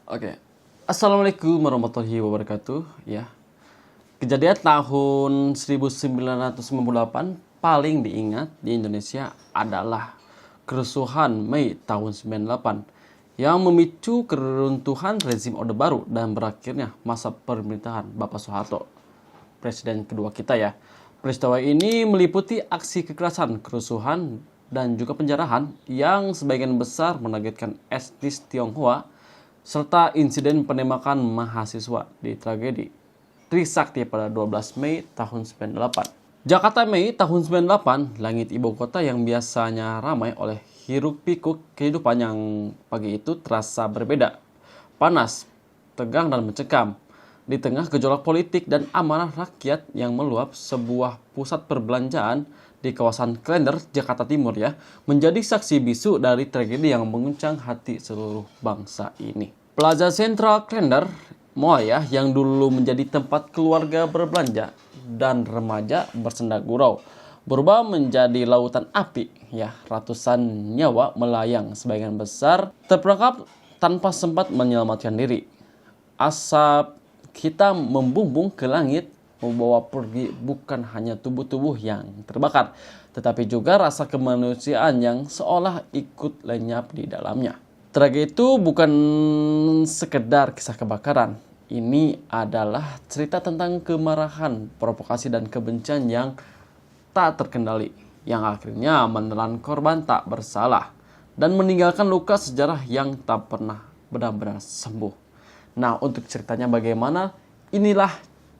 Oke. Assalamualaikum warahmatullahi wabarakatuh. Ya. Kejadian tahun 1998 paling diingat di Indonesia adalah kerusuhan Mei tahun 98 yang memicu keruntuhan rezim Orde Baru dan berakhirnya masa pemerintahan Bapak Soeharto, presiden kedua kita ya. Peristiwa ini meliputi aksi kekerasan, kerusuhan, dan juga penjarahan yang sebagian besar menargetkan etnis Tionghoa serta insiden penembakan mahasiswa di tragedi Trisakti pada 12 Mei tahun 98. Jakarta Mei tahun 98, langit ibu kota yang biasanya ramai oleh hiruk pikuk kehidupan yang pagi itu terasa berbeda. Panas, tegang dan mencekam. Di tengah gejolak politik dan amarah rakyat yang meluap, sebuah pusat perbelanjaan di kawasan Klender, Jakarta Timur ya, menjadi saksi bisu dari tragedi yang mengguncang hati seluruh bangsa ini. Plaza Central Klender Mall ya, yang dulu menjadi tempat keluarga berbelanja dan remaja bersenda gurau, berubah menjadi lautan api ya. Ratusan nyawa melayang, sebagian besar terperangkap tanpa sempat menyelamatkan diri. Asap hitam membumbung ke langit, membawa pergi bukan hanya tubuh-tubuh yang terbakar, tetapi juga rasa kemanusiaan yang seolah ikut lenyap di dalamnya. Tragedi itu bukan sekedar kisah kebakaran. Ini adalah cerita tentang kemarahan, provokasi, dan kebencian yang tak terkendali, yang akhirnya menelan korban tak bersalah dan meninggalkan luka sejarah yang tak pernah benar-benar sembuh. Nah, untuk ceritanya bagaimana? Inilah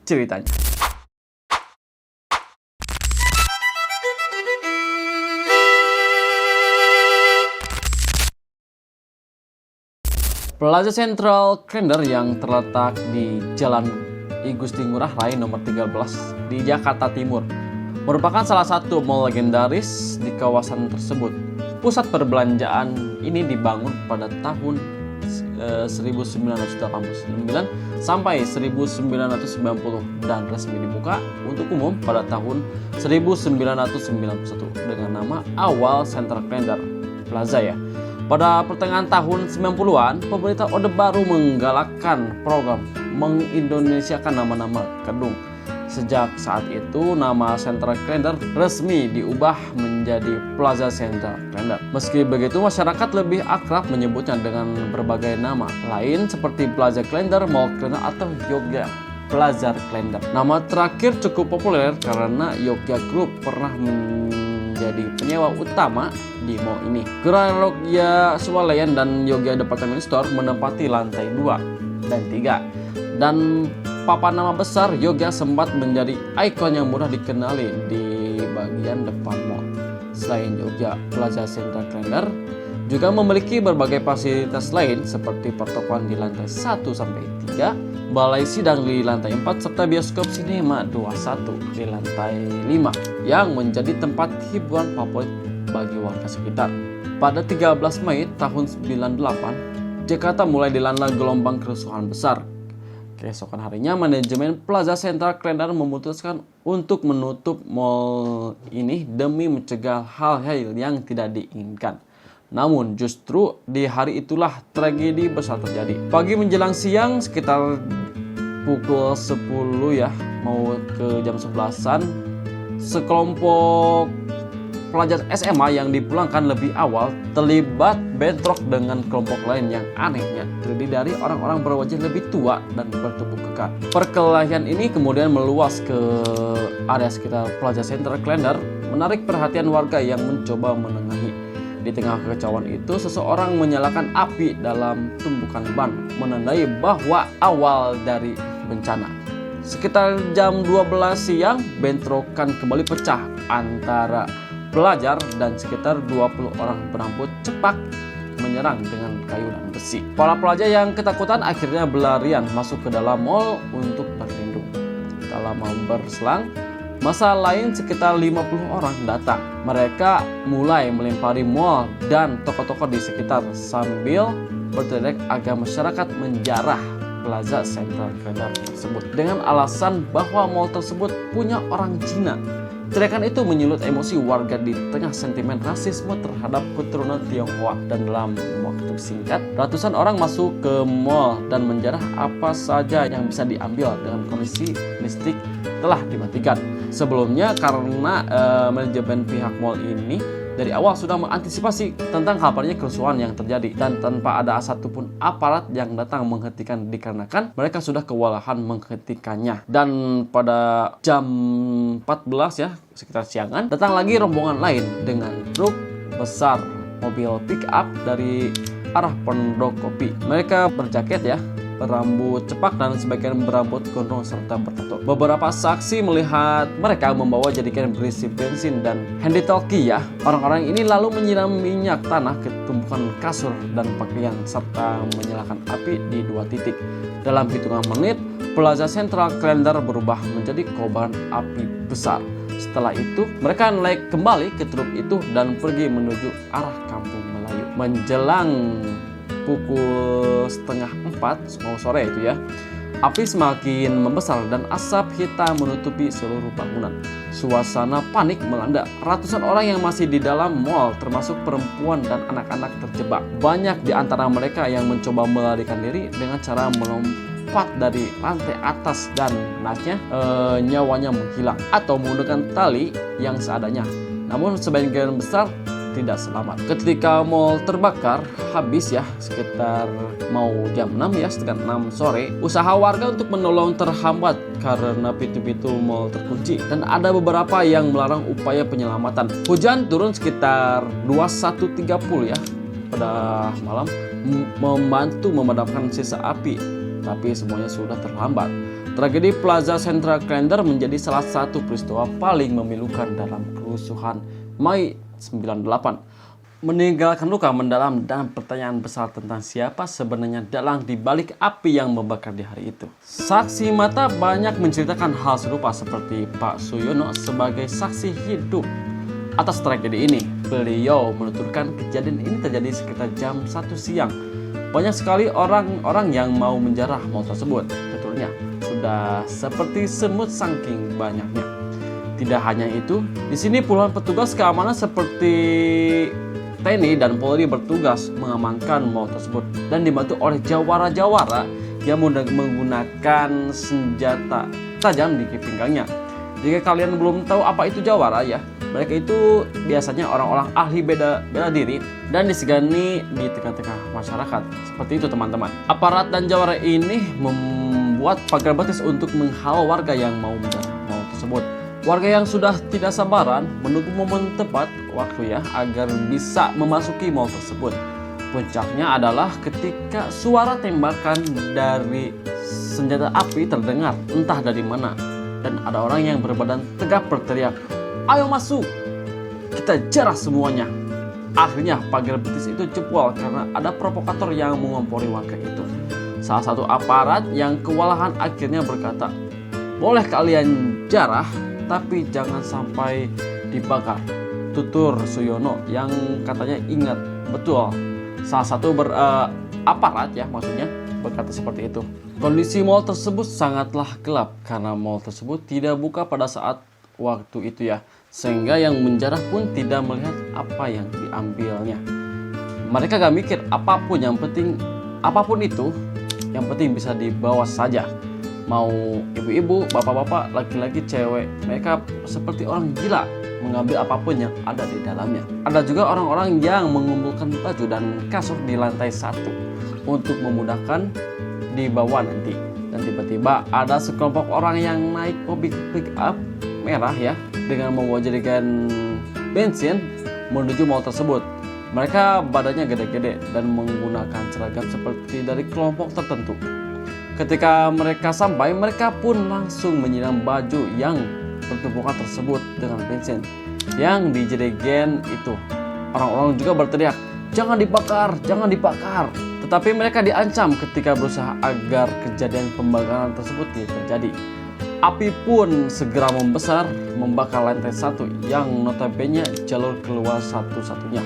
ceritanya. Plaza Central Klender yang terletak di Jalan I Gusti Ngurah Rai nomor 13 di Jakarta Timur merupakan salah satu mall legendaris di kawasan tersebut. Pusat perbelanjaan ini dibangun pada tahun 1989 sampai 1990 dan resmi dibuka untuk umum pada tahun 1991 dengan nama awal Central Klender Plaza ya. Pada pertengahan tahun 90-an, pemerintah Orde Baru menggalakkan program mengindonesiakan nama-nama gedung. Sejak saat itu, nama Central Klender resmi diubah menjadi Plaza Central Klender. Meski begitu, masyarakat lebih akrab menyebutnya dengan berbagai nama lain seperti Plaza Klender, Mall Klender, atau Yogya Plaza Klender. Nama terakhir cukup populer karena Yogya Group pernah menjadi penyewa utama di mall ini. Gerai Yogya Swalayan dan Yogya Department Store menempati lantai 2 dan 3. Dan papan nama besar Yogya sempat menjadi ikon yang mudah dikenali di bagian depan mall. Selain Yogya, Plaza Central Klender juga memiliki berbagai fasilitas lain seperti pertokoan di lantai 1 sampai 3, balai sidang di lantai 4, serta bioskop sinema 21 di lantai 5 yang menjadi tempat hiburan favorit bagi warga sekitar. Pada 13 Mei tahun 98, Jakarta mulai dilanda gelombang kerusuhan besar. Keesokan harinya, manajemen Plaza Central Klender memutuskan untuk menutup mall ini demi mencegah hal-hal yang tidak diinginkan. Namun justru di hari itulah tragedi besar terjadi. Pagi menjelang siang sekitar pukul 10 ya, mau ke jam 11-an, sekelompok pelajar SMA yang dipulangkan lebih awal terlibat bentrok dengan kelompok lain yang anehnya terdiri dari orang-orang berwajah lebih tua dan bertubuh kekar. Perkelahian ini kemudian meluas ke area sekitar Plaza Central Klender, menarik perhatian warga yang mencoba menengahi. Di tengah kekacauan itu, seseorang menyalakan api dalam tumpukan ban, menandai bahwa awal dari bencana. Sekitar jam 12 siang, bentrokan kembali pecah antara pelajar dan sekitar 20 orang berambut cepak menyerang dengan kayu dan besi. Para pelajar yang ketakutan akhirnya berlarian masuk ke dalam mall untuk berlindung. Tak lama berselang, massa lain sekitar 50 orang datang. Mereka mulai melempari mall dan toko-toko di sekitar sambil berteriak agar masyarakat menjarah Plaza Central Klender tersebut dengan alasan bahwa mall tersebut punya orang Cina Teriakan itu menyulut emosi warga di tengah sentimen rasisme terhadap keturunan Tionghoa, dan dalam waktu singkat ratusan orang masuk ke mall dan menjarah apa saja yang bisa diambil dengan kondisi listrik telah dimatikan. Sebelumnya karena manajemen pihak mall ini dari awal sudah mengantisipasi tentang kabarnya kerusuhan yang terjadi, dan tanpa ada satupun aparat yang datang menghentikan dikarenakan mereka sudah kewalahan menghentikannya. Dan pada jam 14 ya, sekitar siangan, datang lagi rombongan lain dengan truk besar mobil pick up dari arah Pondokopi. Mereka berjaket ya, berambut cepak, dan sebagian berambut gondrong serta bertato. Beberapa saksi melihat mereka membawa jerigen berisi bensin dan handy-talkie ya. Orang-orang ini lalu menyiram minyak tanah ke tumpukan kasur dan pakaian serta menyalakan api di 2 titik. Dalam hitungan menit, Plaza Central Klender berubah menjadi kobaran api besar. Setelah itu, mereka naik kembali ke truk itu dan pergi menuju arah Kampung Melayu. Menjelang pukul 3:30 sore itu ya, api semakin membesar dan asap hitam menutupi seluruh bangunan. Suasana panik melanda. Ratusan orang yang masih di dalam mall, termasuk perempuan dan anak-anak, terjebak. Banyak di antara mereka yang mencoba melarikan diri dengan cara melompat dari lantai atas dan naasnya nyawanya menghilang, atau menggunakan tali yang seadanya. Namun sebagian besar tidak selamat. Ketika mall terbakar habis ya, sekitar mau jam 6 ya, sekitar 6 sore, usaha warga untuk menolong terhambat karena pintu-pintu mall terkunci, dan ada beberapa yang melarang upaya penyelamatan. Hujan turun sekitar 21.30 ya pada malam, membantu memadamkan sisa api, tapi semuanya sudah terlambat. Tragedi Plaza Central Klender menjadi salah satu peristiwa paling memilukan dalam kerusuhan Mei 98, meninggalkan luka mendalam dan pertanyaan besar tentang siapa sebenarnya dalang di balik api yang membakar di hari itu. Saksi mata banyak menceritakan hal serupa, seperti Pak Suyono sebagai saksi hidup atas tragedi ini. Beliau menuturkan kejadian ini terjadi sekitar jam 1 siang. Banyak sekali orang-orang yang mau menjarah mall tersebut. Betulnya sudah seperti semut saking banyaknya. Tidak hanya itu, di sini puluhan petugas keamanan seperti TNI dan Polri bertugas mengamankan mall tersebut, dan dibantu oleh jawara-jawara yang menggunakan senjata tajam di pinggangnya. Jika kalian belum tahu apa itu jawara ya, mereka itu biasanya orang-orang ahli bela diri dan disegani di tengah-tengah masyarakat. Seperti itu teman-teman. Aparat dan jawara ini membuat pagar batis untuk menghalau warga yang mau menjarah mall tersebut. Warga yang sudah tidak sabaran menunggu momen tepat waktu ya agar bisa memasuki mall tersebut. Puncaknya adalah ketika suara tembakan dari senjata api terdengar entah dari mana, dan ada orang yang berbadan tegap berteriak, "Ayo masuk, kita jarah semuanya." Akhirnya pagar betis itu jebol karena ada provokator yang mengompori warga itu. Salah satu aparat yang kewalahan akhirnya berkata, "Boleh kalian jarah, tapi jangan sampai dibakar," tutur Suyono yang katanya ingat betul salah satu aparat ya maksudnya berkata seperti itu. Kondisi mall tersebut sangatlah gelap karena mall tersebut tidak buka pada saat waktu itu ya, sehingga yang menjarah pun tidak melihat apa yang diambilnya. Mereka gak mikir apapun, yang penting apapun itu yang penting bisa dibawa saja. Mau ibu-ibu, bapak-bapak, laki-laki, cewek, mereka seperti orang gila mengambil apapun yang ada di dalamnya. Ada juga orang-orang yang mengumpulkan baju dan kasur di lantai 1 untuk memudahkan dibawa nanti. Dan tiba-tiba ada sekelompok orang yang naik mobil pick up merah ya dengan membawa jerigen bensin menuju mall tersebut. Mereka badannya gede-gede dan menggunakan seragam seperti dari kelompok tertentu. Ketika mereka sampai, mereka pun langsung menyiram baju yang bertumpukan tersebut dengan bensin yang dijerigen itu. Orang-orang juga berteriak, "Jangan dibakar, jangan dibakar." Tetapi mereka diancam ketika berusaha agar kejadian pembakaran tersebut tidak terjadi. Api pun segera membesar, membakar lantai 1 yang notabene jalur keluar satu-satunya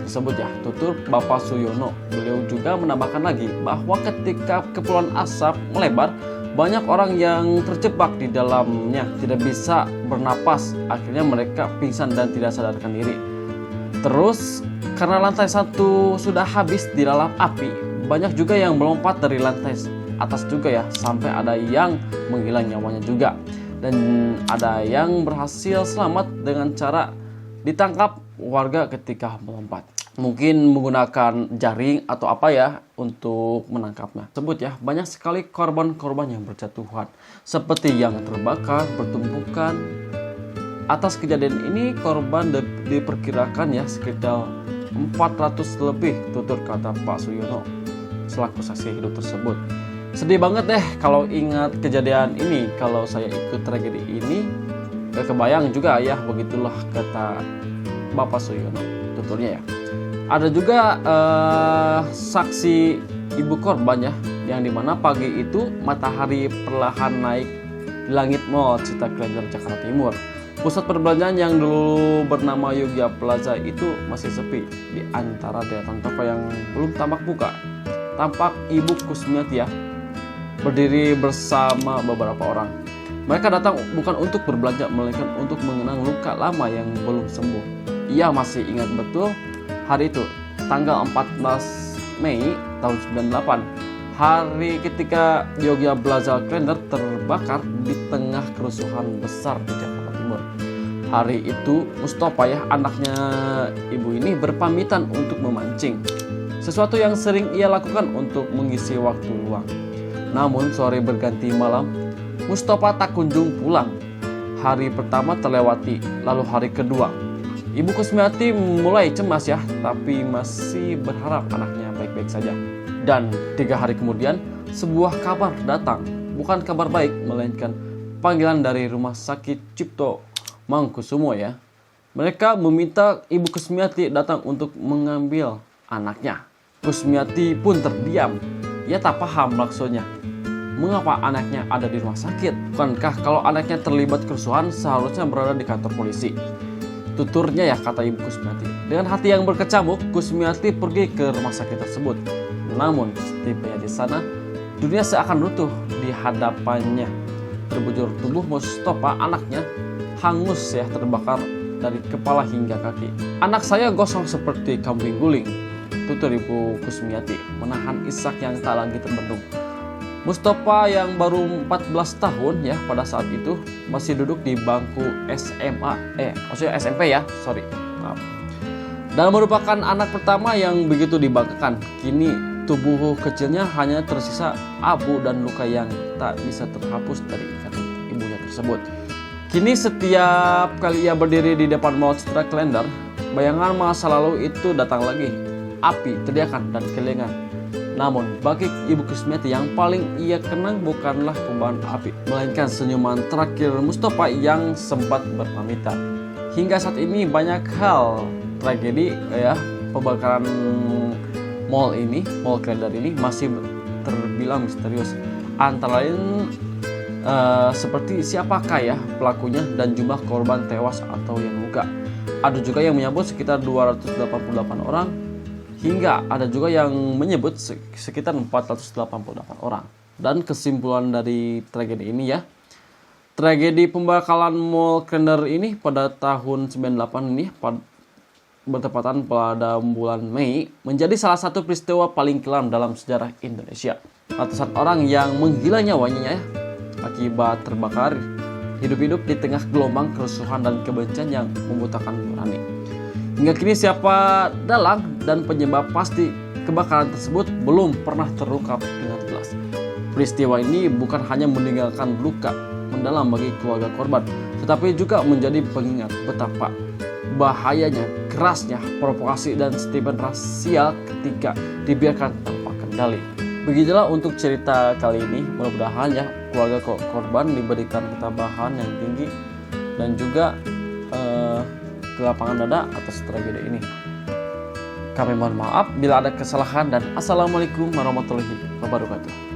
tersebut ya, tutur Bapak Suyono. Beliau juga menambahkan lagi bahwa ketika kepulan asap melebar, Banyak orang yang terjebak di dalamnya, tidak bisa bernapas, akhirnya mereka pingsan dan tidak sadarkan diri. Terus karena lantai 1 sudah habis dilalap api, banyak juga yang melompat dari lantai atas juga ya, sampai ada yang menghilang nyawanya juga. Dan ada yang berhasil selamat dengan cara ditangkap warga ketika melompat. Mungkin menggunakan jaring atau apa ya untuk menangkapnya. Sebut ya, banyak sekali korban-korban yang berjatuhan, seperti yang terbakar, bertumpukan. Atas kejadian ini korban diperkirakan ya sekitar 400 lebih, tutur kata Pak Suyono selaku saksi hidup tersebut. Sedih banget deh kalau ingat kejadian ini. Kalau saya ikut tragedi ini, kebayang juga ya, begitulah kata Bapak Suyono tuturnya ya. Ada juga saksi ibu korban ya, yang dimana pagi itu matahari perlahan naik di langit Mall Citra Klender Jakarta Timur. Pusat perbelanjaan yang dulu bernama Yogya Plaza itu masih sepi. Di antara deretan toko yang belum tampak buka, tampak Ibu Kusmiati ya, berdiri bersama beberapa orang. Mereka datang bukan untuk berbelanja, melainkan untuk mengenang luka lama yang belum sembuh. Ia masih ingat betul hari itu, tanggal 14 Mei tahun 98, hari ketika Yogya Plaza Klender terbakar di tengah kerusuhan besar di Jakarta Timur. Hari itu Mustafa ya, anaknya ibu ini berpamitan untuk memancing, sesuatu yang sering ia lakukan untuk mengisi waktu luang. Namun sore berganti malam, Mustafa tak kunjung pulang. Hari pertama terlewati, lalu hari kedua, Ibu Kusmiati mulai cemas ya, tapi masih berharap anaknya baik-baik saja. Dan 3 hari kemudian, sebuah kabar datang. Bukan kabar baik, melainkan panggilan dari Rumah Sakit Cipto Mangkusumo ya. Mereka meminta Ibu Kusmiati datang untuk mengambil anaknya. Kusmiati pun terdiam. Ia tak paham maksudnya. Mengapa anaknya ada di rumah sakit? Bukankah kalau anaknya terlibat kerusuhan seharusnya berada di kantor polisi? Tuturnya ya, kata Ibu Kusmiati. Dengan hati yang berkecamuk, Kusmiati pergi ke rumah sakit tersebut. Namun setibanya di sana, dunia seakan runtuh di hadapannya. Terbujur tubuh Mustafa, anaknya, hangus ya, terbakar dari kepala hingga kaki. Anak saya gosong seperti kambing guling, tutur Ibu Kusmiati, menahan isak yang tak lagi terbendung. Mustafa yang baru 14 tahun ya pada saat itu masih duduk di bangku maksudnya SMP ya, maaf. Dan merupakan anak pertama yang begitu dibanggakan. Kini tubuh kecilnya hanya tersisa abu dan luka yang tak bisa terhapus dari ikatan ibunya tersebut. Kini setiap kali ia berdiri di depan Mall Citra Klender, bayangan masa lalu itu datang lagi. Api, teriakan, dan kelengan. Namun bagi Ibu Kusmiati yang paling ia kenang bukanlah kobaran api, melainkan senyuman terakhir Mustafa yang sempat berpamitan. Hingga saat ini banyak hal tragedi ya, pembakaran mall Klender ini masih terbilang misterius. Antara lain seperti siapakah ya pelakunya dan jumlah korban tewas atau yang luka. Ada juga yang menyebut sekitar 288 orang, hingga ada juga yang menyebut sekitar 488 orang. Dan kesimpulan dari tragedi ini ya, tragedi pembakaran Mall Klender ini pada tahun 98 ini bertepatan pada bulan Mei menjadi salah satu peristiwa paling kelam dalam sejarah Indonesia. Ratusan orang yang menghilang nyawanya ya, akibat terbakar hidup-hidup di tengah gelombang kerusuhan dan kebencian yang membutakan nurani. Hingga kini siapa dalang dan penyebab pasti kebakaran tersebut belum pernah terungkap dengan jelas. Peristiwa ini bukan hanya meninggalkan luka mendalam bagi keluarga korban, tetapi juga menjadi pengingat betapa bahayanya, kerasnya provokasi dan sentimen rasial ketika dibiarkan tanpa kendali. Begitulah untuk cerita kali ini. Mudah-mudahan ya keluarga korban diberikan ketabahan yang tinggi dan juga kelapangan dada atas tragedi ini. Kami mohon maaf bila ada kesalahan dan assalamualaikum warahmatullahi wabarakatuh.